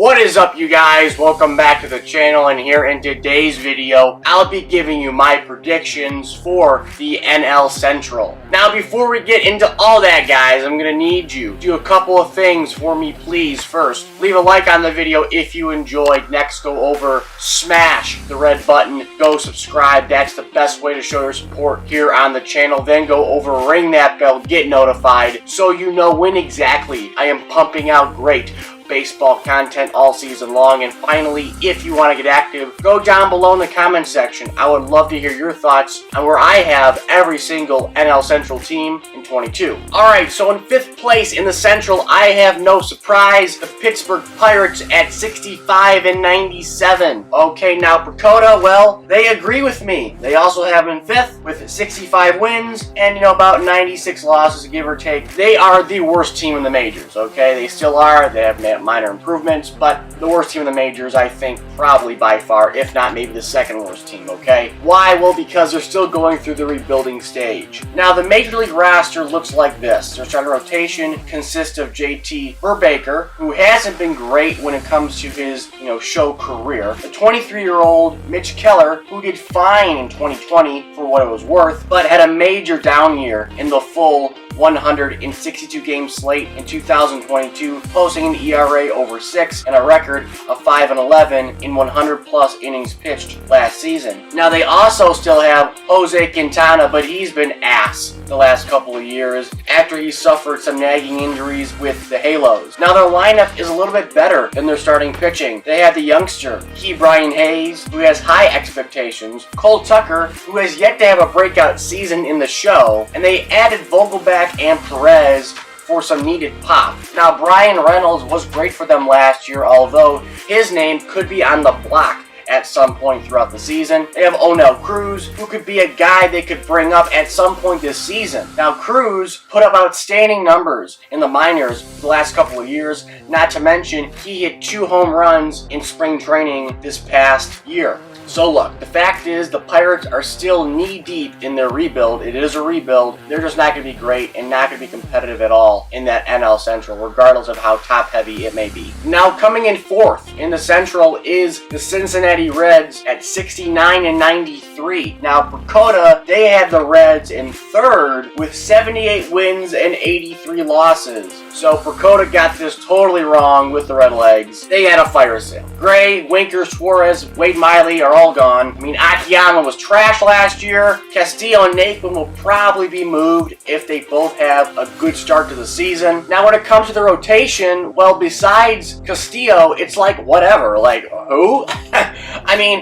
What is up, you guys? Welcome back to the channel, and here in today's video, I'll be giving you my predictions for the NL Central. Now, before we get into all that, guys, I'm gonna need you to do a couple of things for me, please. First, leave a like on the video if you enjoyed. Next, go over, smash the red button, go subscribe. That's the best way to show your support here on the channel. Then go over, ring that bell, get notified, so you know when exactly I am pumping out great baseball content all season long. And finally, if you want to get active, go down below in the comment section. I would love to hear your thoughts on where I have every single NL Central team in 22. Alright, so in 5th place in the Central, I have no surprise, the Pittsburgh Pirates at 65 and 97. Okay, now Dakota, well, they agree with me. They also have them in 5th with 65 wins and, about 96 losses, give or take. They are the worst team in the majors, okay? They still are. They have minor improvements, but the worst team in the majors, I think, probably by far, if not maybe the second worst team, okay? Why? Well, because they're still going through the rebuilding stage. Now, the Major League roster looks like this. Their starting rotation consists of JT Verbaker, who hasn't been great when it comes to his, show career. The 23-year-old Mitch Keller, who did fine in 2020 for what it was worth, but had a major down year in the full 162 game slate in 2022, posting an ERA over 6 and a record of 5-11 in 100 plus innings pitched last season. Now, they also still have Jose Quintana, but he's been ass the last couple of years after he suffered some nagging injuries with the Halos. Now, their lineup is a little bit better than their starting pitching. They have the youngster BryanHayes, who has high expectations, Cole Tucker, who has yet to have a breakout season in the show, and they added Vogelback and Perez for some needed pop. Now, Reynolds was great for them last year, although his name could be on the block at some point throughout the season. They have Oneil Cruz, who could be a guy they could bring up at some point this season. Now, Cruz put up outstanding numbers in the minors the last couple of years, not to mention he hit 2 home runs in spring training this past year. So look, the fact is the Pirates are still knee-deep in their rebuild. It is a rebuild. They're just not going to be great and not going to be competitive at all in that NL Central, regardless of how top-heavy it may be. Now, coming in 4th in the Central is the Cincinnati Reds at 69 and 93. Now, Dakota, they had the Reds in 3rd with 78 wins and 83 losses. So Dakota got this totally wrong with the Redlegs. They had a fire sale. Gray, Winker, Suarez, Wade Miley are all gone. Akiyama was trash last year. Castillo and Nolan will probably be moved if they both have a good start to the season. Now, when it comes to the rotation, well, besides Castillo, it's like whatever. Like, who?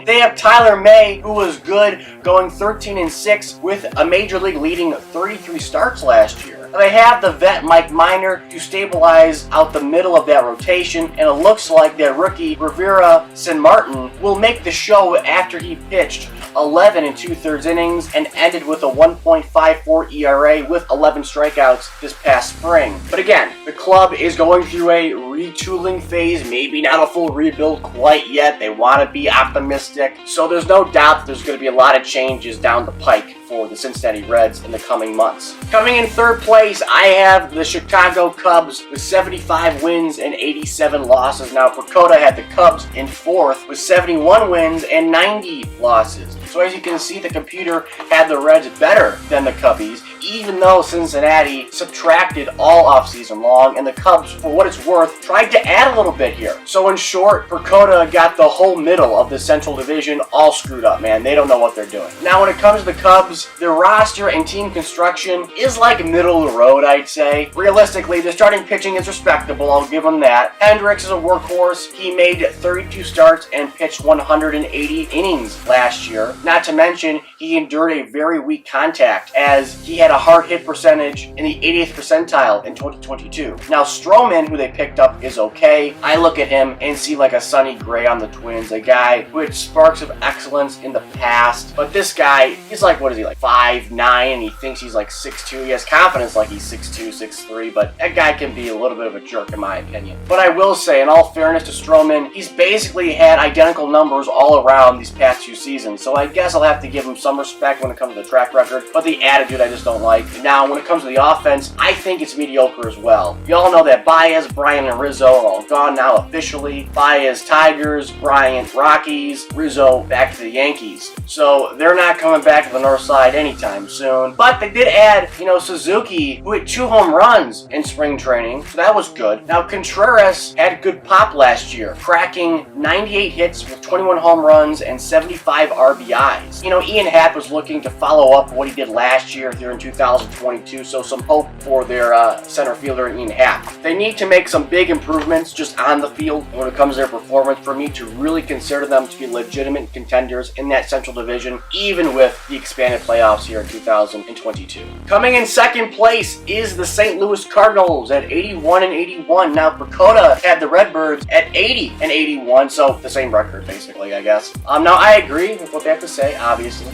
They have Tyler May, who was good, going 13 and 6 with a major league leading 33 starts last year. They have the vet Mike Minor to stabilize out the middle of that rotation, and it looks like that rookie Rivera San Martin will make the show after he pitched 11 2/3 innings and ended with a 1.54 ERA with 11 strikeouts this past spring. But again, the club is going through a retooling phase, maybe not a full rebuild quite yet. They want to be optimistic, so there's no doubt there's going to be a lot of changes down the pike for the Cincinnati Reds in the coming months. Coming in 3rd place, I have the Chicago Cubs with 75 wins and 87 losses. Now, Dakota had the Cubs in 4th with 71 wins and 90 losses. So as you can see, the computer had the Reds better than the Cubbies, even though Cincinnati subtracted all offseason long, and the Cubs, for what it's worth, tried to add a little bit here. So in short, Dakota got the whole middle of the Central Division all screwed up, man. They don't know what they're doing. Now, when it comes to the Cubs, their roster and team construction is like middle of the road, I'd say. Realistically, the starting pitching is respectable, I'll give them that. Hendricks is a workhorse. He made 32 starts and pitched 180 innings last year. Not to mention, he endured a very weak contact as he had a hard hit percentage in the 80th percentile in 2022. Now, Stroman, who they picked up, is okay. I look at him and see like a Sonny Gray on the Twins, a guy who had sparks of excellence in the past. But this guy, he's like, what is he, like Like 5'9", and he thinks he's like 6'2". He has confidence like he's 6'2", 6'3", but that guy can be a little bit of a jerk in my opinion. But I will say, in all fairness to Stroman, he's basically had identical numbers all around these past 2 seasons, so I guess I'll have to give him some respect when it comes to the track record, but the attitude I just don't like. Now, when it comes to the offense, I think it's mediocre as well. You all know that Baez, Bryan, and Rizzo are all gone now officially. Baez, Tigers, Bryan, Rockies, Rizzo back to the Yankees. So they're not coming back to the north side anytime soon. But they did add, Suzuki, who hit 2 home runs in spring training, so that was good. Now, Contreras had good pop last year, cracking 98 hits with 21 home runs and 75 RBIs. Ian Happ was looking to follow up what he did last year here in 2022, so some hope for their center fielder Ian Happ. They need to make some big improvements just on the field when it comes to their performance for me to really consider them to be legitimate contenders in that Central Division, even with the expanded playoffs here in 2022. Coming in second place is the St. Louis Cardinals at 81-81. Now, Dakota had the Redbirds at 80-81, so the same record basically, I guess. Now, I agree with what they have to say, obviously.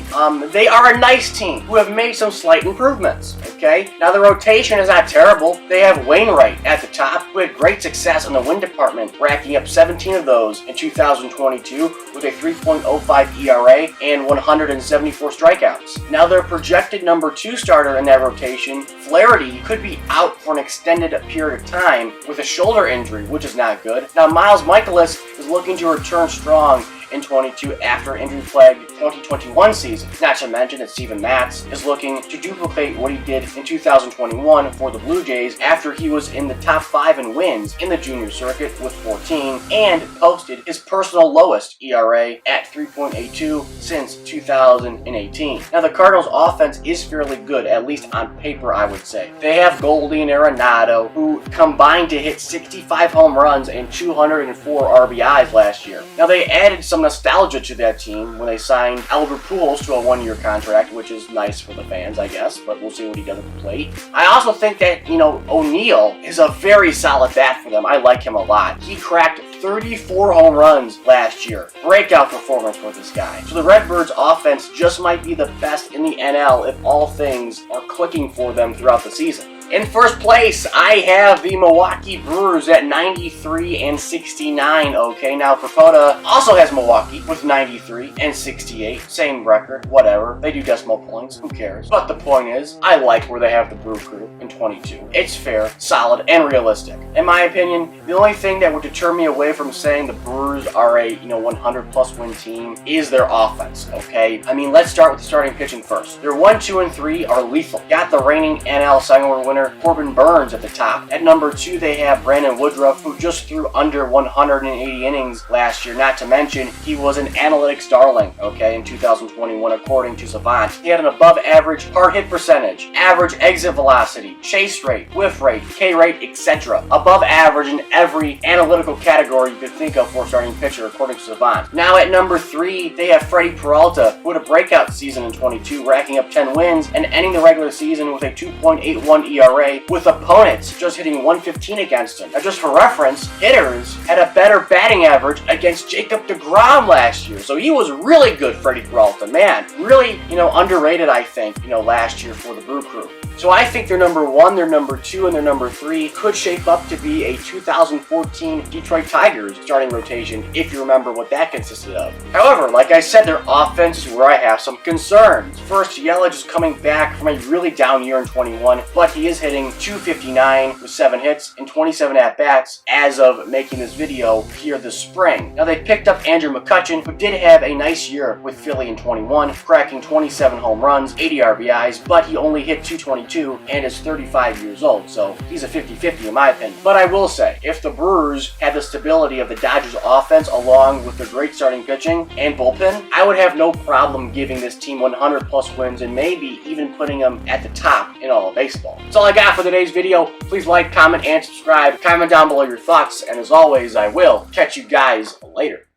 They are a nice team who have made some slight improvements, okay? Now, the rotation is not terrible. They have Wainwright at the top, who had great success in the win department, racking up 17 of those in 2022 with a 3.05 ERA and 174 strikeouts. Now, their projected number 2 starter in that rotation, Flaherty, could be out for an extended period of time with a shoulder injury, which is not good. Now, Miles Michaelis is looking to return strong in 22 after an injury-plagued 2021 season. Not to mention that Steven Matz is looking to duplicate what he did in 2021 for the Blue Jays after he was in the top 5 in wins in the junior circuit with 14 and posted his personal lowest ERA at 3.82 since 2018. Now, the Cardinals' offense is fairly good, at least on paper, I would say. They have Goldie and Arenado, who combined to hit 65 home runs and 204 RBIs last year. Now, they added some nostalgia to that team when they signed Albert Pujols to a 1-year contract, which is nice for the fans, I guess, but we'll see what he does at the plate. I also think that, Oneil is a very solid bat for them. I like him a lot. He cracked 34 home runs last year. Breakout performance for this guy. So the Redbirds offense just might be the best in the NL if all things are clicking for them throughout the season. In first place, I have the Milwaukee Brewers at 93-69. Okay, now Dakota also has Milwaukee with 93 and 68. Same record, whatever. They do decimal points, who cares? But the point is, I like where they have the Brew Crew in 22. It's fair, solid, and realistic. In my opinion, the only thing that would deter me away from saying the Brewers are a 100+ win team is their offense. Okay, I mean, let's start with the starting pitching first. Their 1, 2, and 3 are lethal. Got the reigning NL Cy Young winner Corbin Burns at the top. At number 2, they have Brandon Woodruff, who just threw under 180 innings last year. Not to mention, he was an analytics darling, okay, in 2021, according to Savant. He had an above-average hard hit percentage, average exit velocity, chase rate, whiff rate, K rate, etc. Above average in every analytical category you could think of for a starting pitcher, according to Savant. Now at number 3, they have Freddie Peralta, who had a breakout season in 22, racking up 10 wins and ending the regular season with a 2.81 ERA, with opponents just hitting 115 against him. Now, just for reference, hitters had a better batting average against Jacob deGrom last year, so he was really good, Freddie Peralta. Man, really, underrated, I think, last year for the Brew Crew. So I think their number 1, their number 2, and their number 3 could shape up to be a 2014 Detroit Tigers starting rotation, if you remember what that consisted of. However, like I said, their offense is where I have some concerns. First, Yelich is coming back from a really down year in 21, but he is hitting .259 with 7 hits and 27 at-bats as of making this video here this spring. Now, they picked up Andrew McCutchen, who did have a nice year with Philly in 21, cracking 27 home runs, 80 RBIs, but he only hit .222 and is 35 years old, so he's a 50-50 in my opinion. But I will say, if the Brewers had the stability of the Dodgers offense along with their great starting pitching and bullpen, I would have no problem giving this team 100+ wins and maybe even putting them at the top in all of baseball. That's all I got for today's video. Please like, comment, and subscribe. Comment down below your thoughts, and as always, I will catch you guys later.